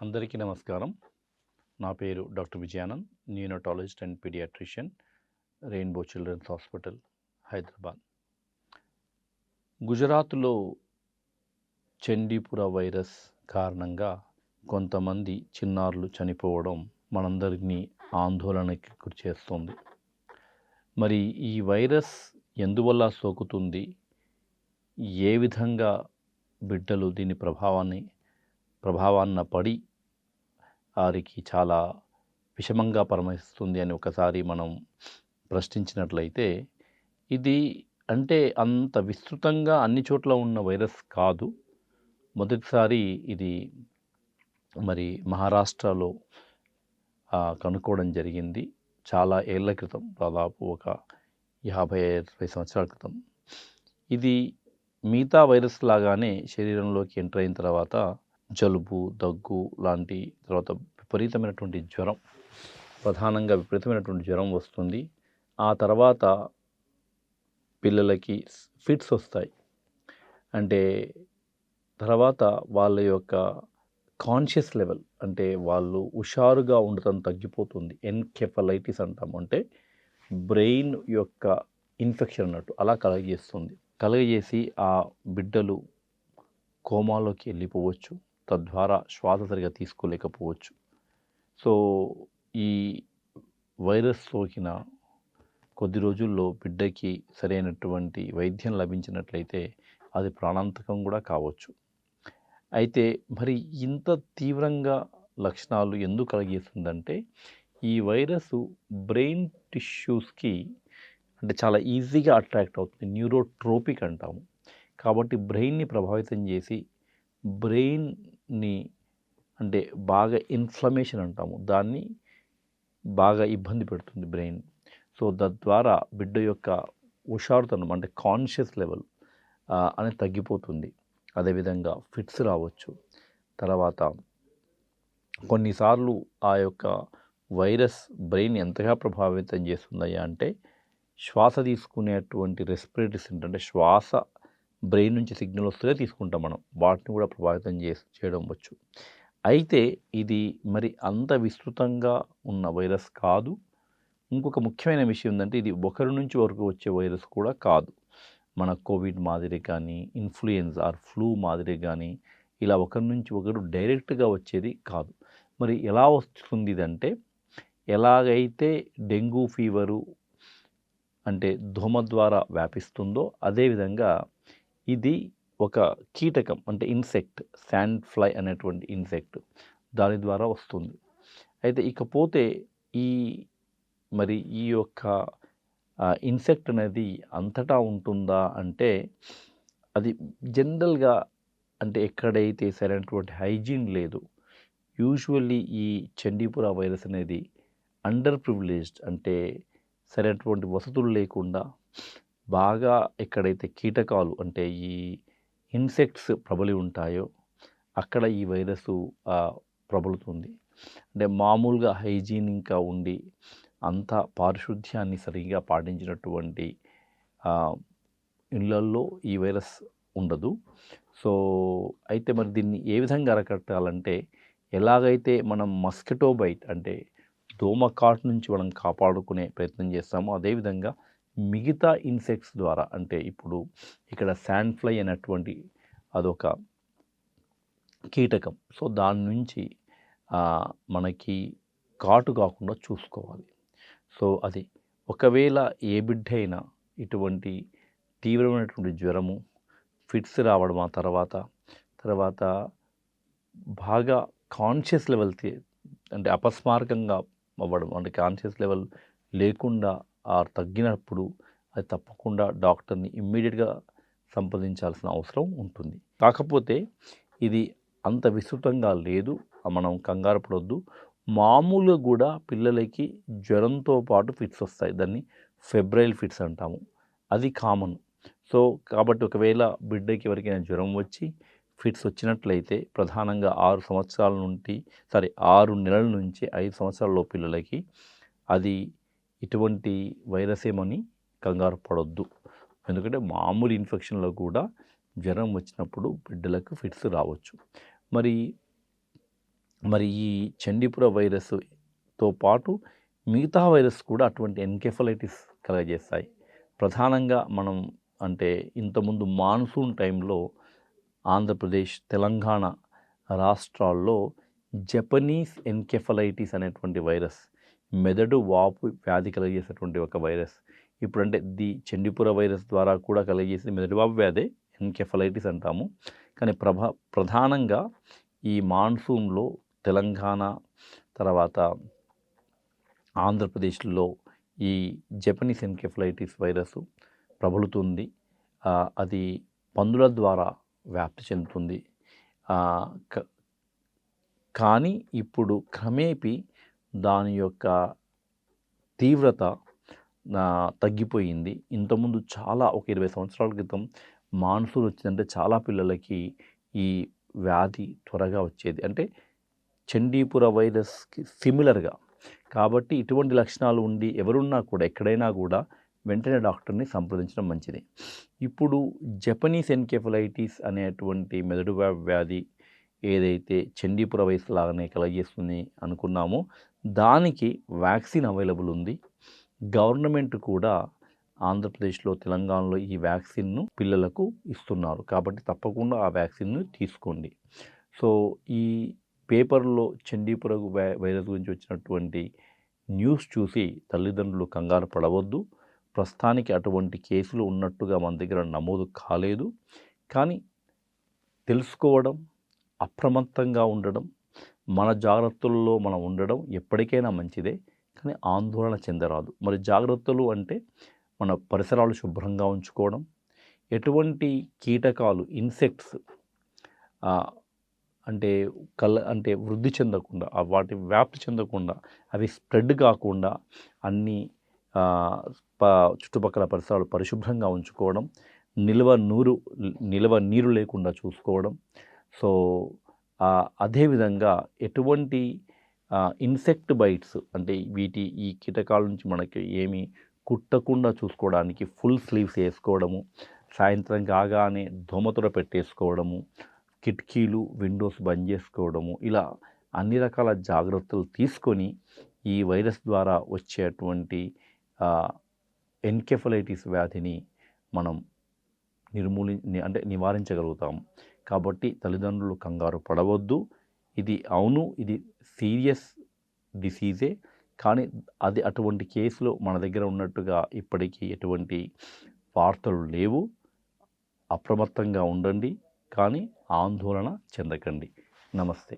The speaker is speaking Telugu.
అందరికీ నమస్కారం. నా పేరు doctor Vijayanand, neonatologist and paediatrician, Rainbow children's hospital, Hyderabad. గుజరాత్లో చండీపుర వైరస్ కారణంగా కొంతమంది చిన్నారులు చనిపోవడం మనందరినీ ఆందోళనకి గురిచేస్తుంది. మరి ఈ వైరస్ ఎందువల్ల సోకుతుంది, ఏ విధంగా బిడ్డలు దీని ప్రభావాన్న పడి వారికి చాలా విషమంగా పరిణమిస్తుంది అని ఒకసారి మనం ప్రశ్నించినట్లయితే, ఇది అంటే అంత విస్తృతంగా అన్ని చోట్ల ఉన్న వైరస్ కాదు. మొదటిసారి ఇది మరి మహారాష్ట్రలో కనుక్కోవడం జరిగింది. చాలా ఏళ్ల క్రితం, దాదాపు ఒక 50-60 సంవత్సరాల క్రితం. ఇది మిగతా వైరస్ లాగానే శరీరంలోకి ఎంటర్ అయిన తర్వాత జలుబు, దగ్గు లాంటి, తర్వాత విపరీతమైనటువంటి జ్వరం, ప్రధానంగా విపరీతమైనటువంటి జ్వరం వస్తుంది. ఆ తర్వాత పిల్లలకి ఫిట్స్ వస్తాయి. అంటే తర్వాత వాళ్ళ యొక్క కాన్షియస్ లెవెల్, అంటే వాళ్ళు హుషారుగా ఉండటం తగ్గిపోతుంది. ఎన్కెఫలైటిస్ అంటాము, అంటే బ్రెయిన్ యొక్క ఇన్ఫెక్షన్ అన్నట్టు అలా కలగజేసి ఆ బిడ్డలు కోమాలోకి వెళ్ళిపోవచ్చు. తద్వారా శ్వాస సరిగా తీసుకోలేకపోవచ్చు. సో ఈ వైరస్ సోకిన కొద్ది రోజుల్లో బిడ్డకి సరైనటువంటి వైద్యం లభించినట్లయితే అది ప్రాణాంతకం కూడా కావచ్చు. అయితే మరి ఇంత తీవ్రంగా లక్షణాలు ఎందుకు కలిగిస్తుందంటే, ఈ వైరస్ బ్రెయిన్ టిష్యూస్కి అంటే చాలా ఈజీగా అట్రాక్ట్ అవుతుంది. న్యూరోట్రోపిక్ అంటాము. కాబట్టి బ్రెయిన్ని ప్రభావితం చేసి బ్రెయిన్ని అంటే బాగా ఇన్ఫ్లమేషన్ అంటాము, దాన్ని బాగా ఇబ్బంది పెడుతుంది బ్రెయిన్. సో తద్వారా బిడ్డ యొక్క హుషారుతనం, అంటే కాన్షియస్ లెవెల్ అనేది తగ్గిపోతుంది. అదేవిధంగా ఫిట్స్ రావచ్చు. తర్వాత కొన్నిసార్లు ఆ యొక్క వైరస్ బ్రెయిన్ ఎంతగా ప్రభావితం చేస్తుందయ్యా అంటే, శ్వాస తీసుకునేటువంటి రెస్పిరేటరీ సిండ్రోమ్, అంటే శ్వాస బ్రెయిన్ నుంచి సిగ్నల్ వస్తే తీసుకుంటాం మనం, వాటిని కూడా ప్రభావితం చేయడం వచ్చు. అయితే ఇది మరి అంత విస్తృతంగా ఉన్న వైరస్ కాదు. ఇంకొక ముఖ్యమైన విషయం ఏంటంటే, ఇది ఒకరి నుంచి వరకు వచ్చే వైరస్ కూడా కాదు. మన కోవిడ్ మాదిరి కానీ, ఇన్ఫ్లుయెన్జా ఆర్ ఫ్లూ మాదిరి కానీ ఇలా ఒకరి నుంచి ఒకరు డైరెక్ట్గా వచ్చేది కాదు. మరి ఎలా వస్తుంది ఇదంటే, ఎలాగైతే డెంగ్యూ ఫీవరు అంటే దోమ ద్వారా వ్యాపిస్తుందో, అదేవిధంగా ఇది ఒక కీటకం, అంటే ఇన్సెక్ట్, శాండ్ ఫ్లై అనేటువంటి ఇన్సెక్ట్, దాని ద్వారా వస్తుంది. అయితే ఇకపోతే ఈ యొక్క ఇన్సెక్ట్ అనేది అంతటా ఉంటుందా అంటే, అది జనరల్గా అంటే ఎక్కడైతే సరైనటువంటి హైజీన్ లేదు, యూజువల్లీ ఈ చండీపుర వైరస్ అనేది అండర్ ప్రివిలేజ్డ్, అంటే సరైనటువంటి వసతులు లేకుండా బాగా ఎక్కడైతే కీటకాలు, అంటే ఈ ఇన్సెక్ట్స్ ప్రబలి ఉంటాయో అక్కడ ఈ వైరస్ ప్రబలుతుంది. అంటే మామూలుగా హైజీన్ ఇంకా ఉండి అంత పారిశుద్ధ్యాన్ని సరిగ్గా పాటించినటువంటి ఇళ్ళల్లో ఈ వైరస్ ఉండదు. సో అయితే మరి దీన్ని ఏ విధంగా అరికట్టాలంటే, ఎలాగైతే మనం మస్కిటో బైట్, అంటే దోమ కాటు నుంచి మనం కాపాడుకునే ప్రయత్నం చేస్తామో, అదేవిధంగా మిగతా ఇన్సెక్ట్స్ ద్వారా, అంటే ఇప్పుడు ఇక్కడ శాండ్ ఫ్లై అనేటువంటి అదొక కీటకం. సో దాని నుంచి మనకి కాటు కాకుండా చూసుకోవాలి. సో అది ఒకవేళ ఏ బిడ్డ అయినా ఇటువంటి తీవ్రమైనటువంటి జ్వరము, ఫిట్స్ రావడం, ఆ తర్వాత బాగా కాన్షియస్ లెవెల్ అంటే అపస్మారకంగా అవ్వడం, అంటే కాన్షియస్ లెవెల్ లేకుండా తగ్గినప్పుడు అది తప్పకుండా డాక్టర్ని ఇమ్మీడియట్గా సంప్రదించాల్సిన అవసరం ఉంటుంది. కాకపోతే ఇది అంత విస్తృతంగా లేదు, మనం కంగారు పడొద్దు. మామూలుగా కూడా పిల్లలకి జ్వరంతో పాటు ఫిట్స్ వస్తాయి, దాన్ని ఫెబ్రైల్ ఫిట్స్ అంటాము, అది కామన్. సో కాబట్టి ఒకవేళ బిడ్డకి ఎవరికైనా జ్వరం వచ్చి ఫిట్స్ వచ్చినట్లయితే, ప్రధానంగా 6 నెలల నుంచి 5 సంవత్సరాల పిల్లలకి అది ఇటువంటి వైరస్ ఏమని కంగారు పడొద్దు. ఎందుకంటే మామూలు ఇన్ఫెక్షన్లో కూడా జ్వరం వచ్చినప్పుడు బిడ్డలకు ఫిట్స్ రావచ్చు. మరి మరి ఈ చండీపుర వైరస్‌తో పాటు మిగతా వైరస్ కూడా అటువంటి ఎన్కెఫలైటిస్ కలుగజేస్తాయి. ప్రధానంగా మనం అంటే ఇంతకుముందు మాన్సూన్ టైంలో ఆంధ్రప్రదేశ్, తెలంగాణ రాష్ట్రాల్లో జపనీస్ ఎన్కెఫలైటిస్ అనేటువంటి వైరస్, మెదడు వాపు వ్యాధి కలుగజేసేటువంటి ఒక వైరస్. ఇప్పుడంటే చండీపుర వైరస్ ద్వారా కూడా కలుగజేసే మెదడు వాపు వ్యాధే ఎన్కెఫలైటిస్ అంటాము. కానీ ప్రధానంగా ఈ మాన్సూన్‌లో తెలంగాణ, తర్వాత ఆంధ్రప్రదేశ్‌లో ఈ జపనీస్ ఎన్కెఫలైటిస్ వైరస్ ప్రబలుతుంది. అది పందుల ద్వారా వ్యాప్తి చెందుతుంది. క కానీ ఇప్పుడు క్రమేపీ దాని యొక్క తీవ్రత తగ్గిపోయింది. ఇంతకుముందు చాలా ఒక 20 సంవత్సరాల క్రితం మాన్సూన్ వచ్చిందంటే చాలా పిల్లలకి ఈ వ్యాధి త్వరగా వచ్చేది. అంటే చండీపుర వైరస్‌కి సిమిలర్‌గా. కాబట్టి ఇటువంటి లక్షణాలు ఉండి ఎవరున్నా కూడా ఎక్కడైనా కూడా వెంటనే డాక్టర్‌ని సంప్రదించడం మంచిది. ఇప్పుడు జపనీస్ ఎన్కెఫలైటిస్ అనేటువంటి మెదడు వ్యాధి ఏదైతే చండీపుర వైరస్ లాగానే కలుగజేస్తుంది అనుకున్నామో దానికి వ్యాక్సిన్ అవైలబుల్ ఉంది. గవర్నమెంట్ కూడా ఆంధ్రప్రదేశ్లో, తెలంగాణలో ఈ వ్యాక్సిన్‌ను పిల్లలకు ఇస్తున్నారు. కాబట్టి తప్పకుండా ఆ వ్యాక్సిన్‌ను తీసుకోండి. సో ఈ పేపర్‌లో చండీపుర వైరస్ గురించి వచ్చినటువంటి న్యూస్ చూసి తల్లిదండ్రులు కంగారు పడవద్దు. ప్రస్తుతానికి అటువంటి కేసులు ఉన్నట్టుగా మన దగ్గర నమోదు కాలేదు. కానీ తెలుసుకోవడం, అప్రమత్తంగా ఉండడం, మన జాగ్రత్తల్లో మనం ఉండడం ఎప్పటికైనా మంచిదే. కానీ ఆందోళన చెందరాదు. మరి జాగ్రత్తలు అంటే మన పరిసరాలు శుభ్రంగా ఉంచుకోవడం, ఎటువంటి కీటకాలు ఇన్సెక్ట్స్ అంటే వృద్ధి చెందకుండా, వాటి వ్యాప్తి చెందకుండా, అవి స్ప్రెడ్ కాకుండా అన్నీ చుట్టుపక్కల పరిసరాలు పరిశుభ్రంగా ఉంచుకోవడం, నిల్వ నీరు లేకుండా చూసుకోవడం. సో అదేవిధంగా ఎటువంటి ఇన్సెక్ట్ బైట్స్ అంటే ఈ కీటకాల నుంచి మనకి ఏమీ కుట్టకుండా చూసుకోవడానికి ఫుల్ స్లీవ్స్ వేసుకోవడము, సాయంత్రం కాగానే దోమతెర పెట్టేసుకోవడము, కిటికీలు, విండోస్ బంద్ చేసుకోవడము, ఇలా అన్ని రకాల జాగ్రత్తలు తీసుకొని ఈ వైరస్ ద్వారా వచ్చేటువంటి ఎన్కెఫలైటిస్ వ్యాధిని మనం నివారించగలుగుతాము. కాబట్టి తల్లిదండ్రులు కంగారు పడవద్దు. ఇది సీరియస్ డిసీజే. కానీ అది అటువంటి కేసులు మన దగ్గర ఉన్నట్టుగా ఇప్పటికీ ఎటువంటి వార్తలు లేవు. అప్రమత్తంగా ఉండండి. కానీ ఆందోళన చెందకండి. నమస్తే.